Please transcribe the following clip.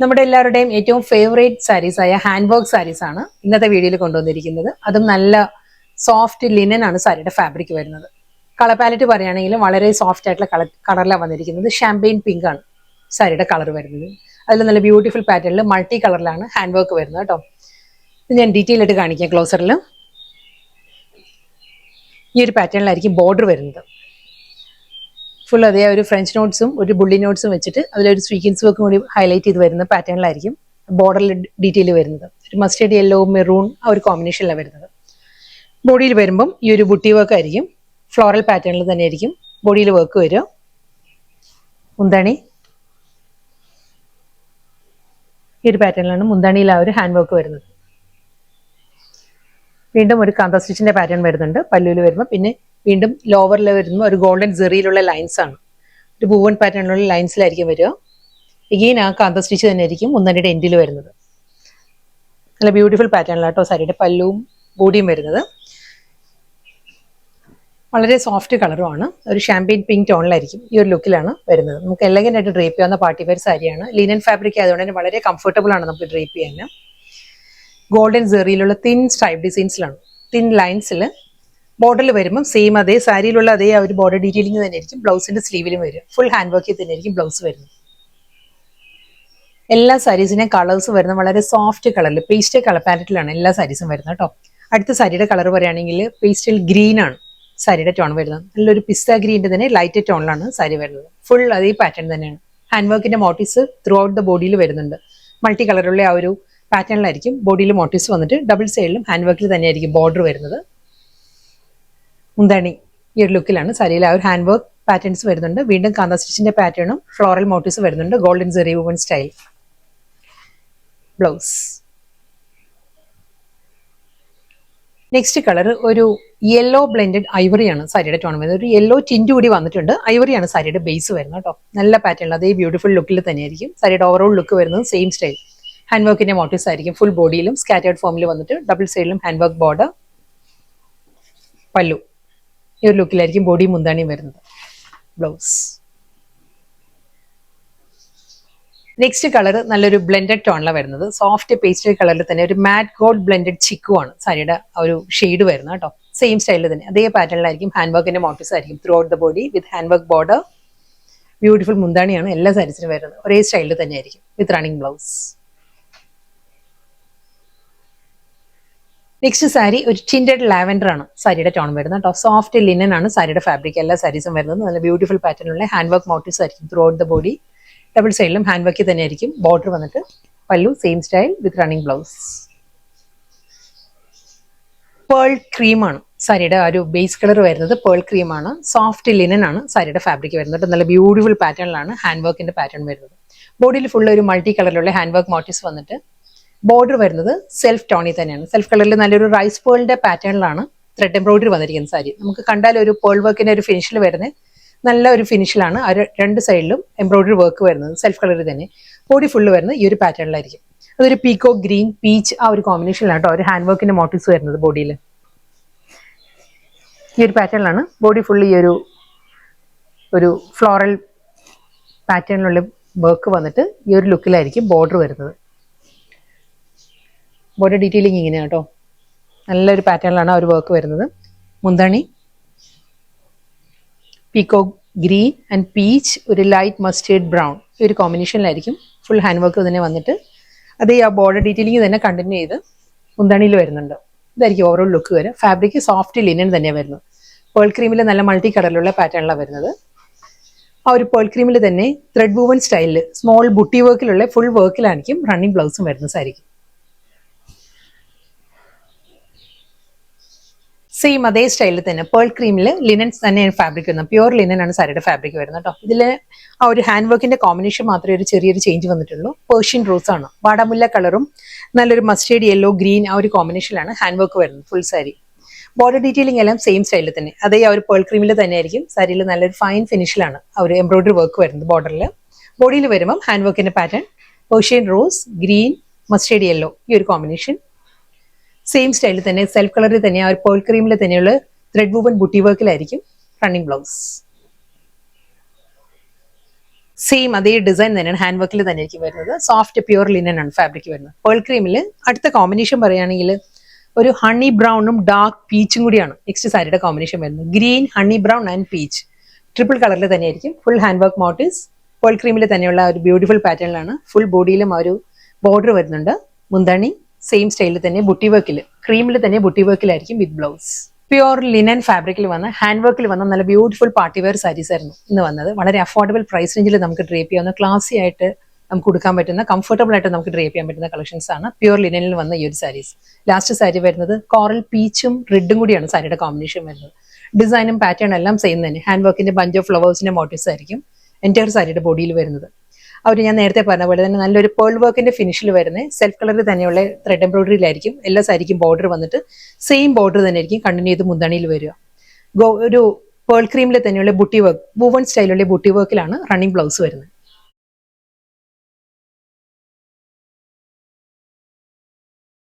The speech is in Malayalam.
നമ്മുടെ എല്ലാവരുടെയും ഏറ്റവും ഫേവറേറ്റ് സാരീസ് ആയ ഹാൻഡ് വർക്ക് സാരീസ് ആണ് ഇന്നത്തെ വീഡിയോയിൽ കൊണ്ടുവന്നിരിക്കുന്നത്. അതും നല്ല സോഫ്റ്റ് ലിനൻ ആണ് സാരിയുടെ ഫാബ്രിക് വരുന്നത്. കളർ പാലറ്റ് പറയുകയാണെങ്കിൽ വളരെ സോഫ്റ്റ് ആയിട്ടുള്ള കളറിലാണ് വന്നിരിക്കുന്നത്. ഷാമ്പെയിൻ പിങ്ക് ആണ് സാരിയുടെ കളർ വരുന്നത്. അതിൽ നല്ല ബ്യൂട്ടിഫുൾ പാറ്റേണിൽ മൾട്ടി കളറിലാണ് ഹാൻഡ് വർക്ക് വരുന്നത് കേട്ടോ. ഇത് ഞാൻ ഡീറ്റെയിൽ ആയിട്ട് കാണിക്കാം ക്ലോസറിൽ. ഈ ഒരു പാറ്റേണിലായിരിക്കും ബോർഡർ വരുന്നത്. ഫുൾ അതേ ഒരു ഫ്രഞ്ച് നോട്ട്സും ഒരു ബുള്ളി നോട്ട്സും വെച്ചിട്ട് അതിലൊരു സ്വീക്വൻസ് വർക്കും കൂടി ഹൈലൈറ്റ് ചെയ്ത് വരുന്ന പാറ്റേണിലായിരിക്കും ബോർഡറിൽ ഡീറ്റെയിൽ വരുന്നത്. ഒരു മസ്റ്റേർഡ് യെല്ലോ മെറൂൺ ആ ഒരു കോമ്പിനേഷനിലാണ് വരുന്നത്. ബോഡിയിൽ വരുമ്പം ഈ ഒരു ബുട്ടി വർക്ക് ആയിരിക്കും, ഫ്ലോറൽ പാറ്റേണിൽ തന്നെ ആയിരിക്കും ബോഡിയിൽ വർക്ക് വരിക. മുന്താണി ഈ ഒരു പാറ്റേണിലാണ് മുന്താണിയിൽ ആ ഒരു ഹാൻഡ് വർക്ക് വരുന്നത്. വീണ്ടും ഒരു കാന്ത സ്റ്റിച്ചിന്റെ പാറ്റേൺ വരുന്നുണ്ട് പല്ലുവിൽ വരുമ്പോൾ. പിന്നെ വീണ്ടും ലോവറിൽ വരുമ്പോൾ ഒരു ഗോൾഡൻ സെറിയിലുള്ള ലൈൻസ് ആണ്, ഒരു ബൂവൺ പാറ്റേണിലുള്ള ലൈൻസിലായിരിക്കും വരിക. എഗെയിൻ ആ കാന്ത സ്റ്റിച്ച് തന്നെ ആയിരിക്കും മുന്താണിയുടെ എൻഡിൽ വരുന്നത്. നല്ല ബ്യൂട്ടിഫുൾ പാറ്റേണിലാട്ടോ സാരിയുടെ പല്ലുവും ബോഡിയും വരുന്നത്. വളരെ സോഫ്റ്റ് കളറുമാണ്, ഒരു ഷാമ്പെയിൻ പിങ്ക് ടോണിലായിരിക്കും ഈ ഒരു ലുക്കിലാണ് വരുന്നത്. നമുക്ക് എലഗന്റ് ആയിട്ട് ഡ്രേപ്പ് ചെയ്യാവുന്ന പാർട്ടി വെയർ സാരിയാണ്. ലിനൻ ഫാബ്രിക് ആയതുകൊണ്ട് തന്നെ വളരെ കംഫർട്ടബിൾ ആണ് നമുക്ക് ഡ്രേപ്പ് ചെയ്യാൻ. ഗോൾഡൻ സെറിയിലുള്ള തിൻ സ്ട്രൈപ്പ് ഡിസൈൻസിലാണ്, തിൻ ലൈൻസിൽ ബോർഡറിൽ വരുമ്പം സെയിം അതേ സാരിയിലുള്ള അതേ ആ ഒരു ബോർഡർ ഡീറ്റെയിലിംഗ് തന്നെ ആയിരിക്കും ബ്ലൗസിന്റെ സ്ലീവിലും വരും. ഫുൾ ഹാൻഡ് വർക്കിൽ തന്നെ ആയിരിക്കും ബ്ലൗസ് വരുന്നത്. എല്ലാ സാരീസിനെയും കളേഴ്സ് വരുന്നത് വളരെ സോഫ്റ്റ് കളറിൽ പേസ്റ്റൽ കളർ പാലറ്റിലാണ് എല്ലാ സാരീസും വരുന്നത് കേട്ടോ. അടുത്ത സാരിയുടെ കളർ പറയുകയാണെങ്കിൽ പേസ്റ്റൽ ഗ്രീൻ ആണ് സാരിയുടെ ടോൺ വരുന്നത്. നല്ലൊരു പിസ്ത ഗ്രീൻ്റെ തന്നെ ലൈറ്റ് ടോണിലാണ് സാരി വരുന്നത്. ഫുൾ അതേ പാറ്റേൺ തന്നെയാണ്. ഹാൻഡ് വർക്കിന്റെ മോട്ടീവ്സ് ത്രൂ ഔട്ട് ദ ബോഡിയിൽ വരുന്നുണ്ട്. മൾട്ടി കളറുള്ള ആ ഒരു പാറ്റേണിലായിരിക്കും ബോഡിയിൽ മോട്ടീവ്സ് വന്നിട്ട് ഡബിൾ സൈഡിലും ഹാൻഡ് വർക്കിൽ തന്നെയായിരിക്കും ബോർഡർ വരുന്നത്. മുന്താണി ഈ ഒരു ലുക്കിലാണ് സാരിയിൽ ആ ഒരു ഹാൻഡ് വർക്ക് പാറ്റേൺസ് വരുന്നുണ്ട്. വീണ്ടും കാന്ത സ്റ്റിച്ചിന്റെ പാറ്റേണും ഫ്ലോറൽ മോട്ടീവ്സ് വരുന്നുണ്ട്. Golden zari woven style blouse. Next colour ഒരു യെല്ലോ ബ്ലെൻഡഡ് ഐവറിയാണ് സാരിയുടെ ടോൺ വരുന്നത്. ഒരു യെല്ലോ ടിൻറ്റ് കൂടി വന്നിട്ടുണ്ട്. ഐവറിയാണ് സാരിയുടെ ബേസ് വരുന്നത് കേട്ടോ. നല്ല പാറ്റേൺ അതേ ബ്യൂട്ടിഫുൾ ലുക്കിൽ തന്നെയായിരിക്കും സാരിയുടെ ഓവറോൾ ലുക്ക് വരുന്നത്. സെയിം സ്റ്റൈൽ ഹാൻഡ് വർക്കിന്റെ മോട്ടീവ്സ് ആയിരിക്കും ഫുൾ ബോഡിയിലും സ്കാറ്റേർഡ് ഫോമിൽ വന്നിട്ട് ഡബിൾ സൈഡിലും ഹാൻഡ് വർക്ക് ബോർഡർ. പല്ലു ഈ ഒരു ലുക്കിലായിരിക്കും ബോഡി മുന്താണിയും വരുന്നത്. ബ്ലൗസ്. നെക്സ്റ്റ് കളർ നല്ലൊരു ബ്ലെൻഡഡ് ടോണിലാണ് വരുന്നത്. സോഫ്റ്റ് പേസ്റ്റൽ കളറിൽ തന്നെ ഒരു മാറ്റ് ഗോൾഡ് ബ്ലെൻഡഡ് ചിക്കു ആണ് സാരിയുടെ ഒരു ഷെയ്ഡ് വരുന്നത് കേട്ടോ. സെയിം സ്റ്റൈലിൽ തന്നെ അതേ പാറ്റേണിലായിരിക്കും ഹാൻഡ് വർക്കിന്റെ മോട്ടീവ്സ് ആയിരിക്കും throughout the body with hand work border. Beautiful മുന്താണിയാണ് എല്ലാ സാരീസിനും വരുന്നത്. ഒരേ സ്റ്റൈലിൽ തന്നെ ആയിരിക്കും with running blouse. Next sari ഒരു ടിൻറ്റഡ് ലാവൻഡർ ആണ് സാരിയുടെ ടോൺ വരുന്നത് കേട്ടോ. സോഫ്റ്റ് ലിനൻ ആണ് സാരിയുടെ ഫാബ്രിക് എല്ലാ സാരീസും വരുന്നത്. നല്ല ബ്യൂട്ടിഫുൾ പാറ്റേണിലുള്ള ഹാൻഡ് വർക്ക് മോട്ടീവ്സ് ആയിരിക്കും throughout the body. Double സൈഡിലും ഹാൻഡ് വർക്കിൽ തന്നെ ആയിരിക്കും ബോർഡർ വന്നിട്ട്. പല്ലു സെയിം സ്റ്റൈൽ വിത്ത് റണ്ണിങ് ബ്ലൗസ്. പേൾ ക്രീം ആണ് സാരിയുടെ ആ ഒരു ബേസ് കളർ വരുന്നത്. പേൾ ക്രീം ആണ്. സോഫ്റ്റ് ലിനൻ ആണ് സാരിയുടെ ഫാബ്രിക് വരുന്നത്. നല്ല ബ്യൂട്ടിഫുൾ പാറ്റേണിലാണ് ഹാൻഡ് വർക്കിന്റെ പാറ്റേൺ വരുന്നത്. ബോഡിയിൽ ഫുൾ ഒരു മൾട്ടി കളറിലുള്ള ഹാൻഡ് വർക്ക് മോട്ടീവ്സ് വന്നിട്ട് ബോർഡർ വരുന്നത് സെൽഫ് ടോണിൽ തന്നെയാണ്. സെൽഫ് കളറിൽ നല്ലൊരു റൈസ് പേളിന്റെ പാറ്റേണിലാണ് ത്രെഡ് എംബ്രോയിഡറി വന്നിരിക്കുന്ന സാരി. നമുക്ക് കണ്ടാൽ ഒരു പേൾ വർക്കിന്റെ ഒരു ഫിനിഷിൽ വരുന്നത് നല്ല ഒരു ഫിനിഷിലാണ്. രണ്ട് സൈഡിലും എംബ്രോയിഡറി വർക്ക് വരുന്നത് സെൽഫ് കളറിൽ തന്നെ. ബോഡി ഫുള്ള് വരുന്നത് ഈ ഒരു പാറ്റേണിലായിരിക്കും. അതൊരു പീക്കോ ഗ്രീൻ പീച്ച് ആ ഒരു കോമ്പിനേഷനിലാണ് കേട്ടോ ഒരു ഹാൻഡ് വർക്കിന്റെ മോട്ടീവ്സ് വരുന്നത് ബോഡിയിൽ. ഈ ഒരു പാറ്റേണിലാണ് ബോഡി ഫുള്ള് ഈ ഒരു ഫ്ലോറൽ പാറ്റേണിലുള്ള വർക്ക് വന്നിട്ട് ഈ ഒരു ലുക്കിലായിരിക്കും ബോർഡർ വരുന്നത്. ബോർഡർ ഡീറ്റെയിലിംഗ് ഇങ്ങനെയാണ് കേട്ടോ. നല്ലൊരു പാറ്റേണിലാണ് ആ ഒരു വർക്ക് വരുന്നത്. മുന്താണി പീക്കോ ഗ്രീൻ ആൻഡ് പീച്ച് ഒരു ലൈറ്റ് മസ്റ്റേർഡ് ബ്രൗൺ ഈ ഒരു കോമ്പിനേഷനിലായിരിക്കും ഫുൾ ഹാൻഡ് വർക്ക് തന്നെ വന്നിട്ട് അതേ ആ ബോർഡർ ഡീറ്റെയിലിംഗ് തന്നെ കണ്ടിന്യൂ ചെയ്ത് മുന്താണിയിൽ വരുന്നുണ്ട്. ഇതായിരിക്കും ഓവറോൾ ലുക്ക് വരെ. ഫാബ്രിക് സോഫ്റ്റ് ലിനൻ തന്നെയാണ് വരുന്നത്. പേൾ ക്രീമിൽ നല്ല മൾട്ടി കളറിലുള്ള പാറ്റേണിലാണ് വരുന്നത്. ആ ഒരു പേൾ ക്രീമിൽ തന്നെ ത്രെഡ് വുവൺ സ്റ്റൈലിൽ സ്മോൾ ബുട്ടി വർക്കിലുള്ള ഫുൾ വർക്കിലായിരിക്കും റണ്ണിങ് ബ്ലൗസും വരുന്ന സാരിക്കും. സെയിം അതേ സ്റ്റൈലിൽ തന്നെ പേൾ ക്രീമിൽ ലിനൻ തന്നെ ഫാബ്രിക് വരുന്നത്. പ്യുവർ ലിനൻ ആണ് സാരിയുടെ ഫാബ്രിക് വരുന്നത് കേട്ടോ. ഇതിൽ ആ ഒരു ഹാൻഡ് വർക്കിന്റെ കോമ്പിനേഷൻ മാത്രമേ ഒരു ചെറിയൊരു ചേഞ്ച് വന്നിട്ടുള്ളൂ. പേർഷ്യൻ റോസ് ആണ്. വാടാമുല്ല കളറും നല്ലൊരു മസ്റ്റേർഡ് യെല്ലോ ഗ്രീൻ ആ ഒരു കോമ്പിനേഷനിലാണ് ഹാൻഡ് വർക്ക് വരുന്നത് ഫുൾ സാരി. ബോർഡർ ഡീറ്റെയിലിംഗ് എല്ലാം സെയിം സ്റ്റൈലിൽ തന്നെ അതേ ആ ഒരു പേൾ ക്രീമിൽ തന്നെ ആയിരിക്കും. സാരിയിൽ നല്ലൊരു ഫൈൻ ഫിനിഷിലാണ് ആ ഒരു എംബ്രോയിഡറി വർക്ക് വരുന്നത് ബോർഡറിൽ. ബോഡിയിൽ വരുമ്പം ഹാൻഡ് വർക്കിന്റെ pattern Persian rose green mustard yellow ഈ ഒരു കോമ്പിനേഷൻ. സെയിം സ്റ്റൈലിൽ തന്നെ സെൽഫ് കളറിൽ തന്നെ ആ ഒരു പേൾ ക്രീമിൽ തന്നെയുള്ള ത്രെഡ് വുവൺ ബുട്ടി വർക്കിലായിരിക്കും റണ്ണിങ് ബ്ലൗസ്. സെയിം അതേ ഡിസൈൻ തന്നെയാണ്, ഹാൻഡ് വർക്കിൽ തന്നെ ആയിരിക്കും വരുന്നത്. സോഫ്റ്റ് പ്യൂർ ലിനൻ ആണ് ഫാബ്രിക് വരുന്നത്. പേൾ ക്രീമിൽ അടുത്ത കോമ്പിനേഷൻ പറയുകയാണെങ്കിൽ ഒരു ഹണി ബ്രൗണും ഡാർക്ക് പീച്ചും കൂടിയാണ് നെക്സ്റ്റ് സാരിയുടെ കോമ്പിനേഷൻ വരുന്നത്. Green, honey brown and peach triple കളറിൽ തന്നെയായിരിക്കും. Full hand work motifs pearl ക്രീമിൽ തന്നെയുള്ള ഒരു ബ്യൂട്ടിഫുൾ പാറ്റേണിലാണ്. ഫുൾ ബോഡിയിലും ആ ഒരു ബോർഡർ വരുന്നുണ്ട്. മുന്താണി സെയിം സ്റ്റൈലിൽ തന്നെ ബുട്ടി വർക്കിൽ, ക്രീമിൽ തന്നെ ബുട്ടി വർക്കിലായിരിക്കും വിത്ത് ബ്ലൗസ്. പ്യുവർ ലിനൻ ഫാബ്രിക്കിൽ വന്ന ഹാൻഡ് വർക്കിൽ വന്ന നല്ല ബ്യൂട്ടിഫുൾ പാർട്ടി വെയർ സാരീസ് ആയിരുന്നു ഇന്ന് വന്നത്. വളരെ അഫോർഡബിൾ പ്രൈസ് റേഞ്ചിൽ നമുക്ക് ഡ്രേപ്പ് ചെയ്യാവുന്ന, ക്ലാസി ആയിട്ട് നമുക്ക് കൊടുക്കാൻ പറ്റുന്ന, കംഫർട്ടബിൾ ആയിട്ട് നമുക്ക് ഡ്രേപ്പ് ചെയ്യാൻ പറ്റുന്ന കളക്ഷൻസ് ആണ് പ്യുവർ ലിനനിൽ വന്ന ഈ ഒരു സാരീസ്. ലാസ്റ്റ് സാരി വരുന്നത് കോറൽ പീച്ചും റെഡും കൂടിയാണ് സാരിയുടെ കോമ്പിനേഷൻ വരുന്നത്. ഡിസൈനും പാറ്റേൺ എല്ലാം സെയിം തന്നെ. ഹാൻഡ് വർക്കിന്റെ ബഞ്ച് ഓഫ് ഫ്ലവേഴ്സിന്റെ മോട്ടീവ്സ് ആയിരിക്കും എൻറ്റയർ സാരിയുടെ ബോഡിയിൽ വരുന്നത്. ഞാൻ നേരത്തെ പറഞ്ഞ പോലെ തന്നെ നല്ലൊരു പേൾ വർക്കിന്റെ ഫിനിഷിൽ വരുന്ന സെൽഫ് കളറിൽ തന്നെയുള്ള ത്രെഡ് എംബ്രോയിഡറിയിലായിരിക്കും എല്ലാ സാരിക്കും ബോർഡർ വന്നിട്ട് സെയിം ബോർഡർ തന്നെ ആയിരിക്കും കണ്ടിന്യൂ ചെയ്ത് മുന്താണിയിൽ വരിക. ഒരു പേൾ ക്രീമിൽ തന്നെയുള്ള ബുട്ടി വർക്ക്, വൂവൺ സ്റ്റൈലുള്ള ബുട്ടി വർക്കിലാണ് റണ്ണിങ് ബ്ലൗസ് വരുന്നത്.